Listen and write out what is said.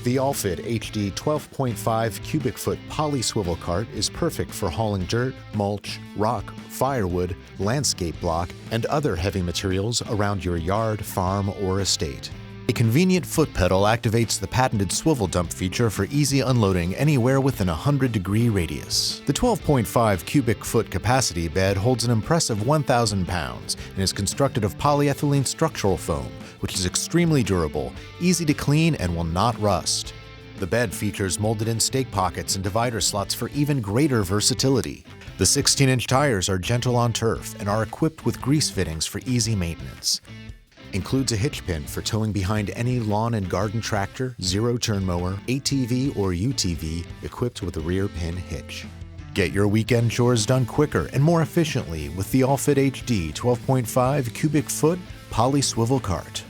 The AllFitHD 12.5 cubic foot Poly Swivel Cart is perfect for hauling dirt, mulch, rock, firewood, landscape block, and other heavy materials around your yard, farm, or estate. A convenient foot pedal activates the patented swivel dump feature for easy unloading anywhere within a 100-degree radius. The 12.5 cubic foot capacity bed holds an impressive 1,000 pounds and is constructed of polyethylene structural foam, which is extremely durable, easy to clean, and will not rust. The bed features molded-in stake pockets and divider slots for even greater versatility. The 16-inch tires are gentle on turf and are equipped with grease fittings for easy maintenance. Includes a hitch pin for towing behind any lawn and garden tractor, zero-turn mower, ATV, or UTV equipped with a rear pin hitch. Get your weekend chores done quicker and more efficiently with the AllFitHD 12.5 cubic foot Poly Swivel Cart.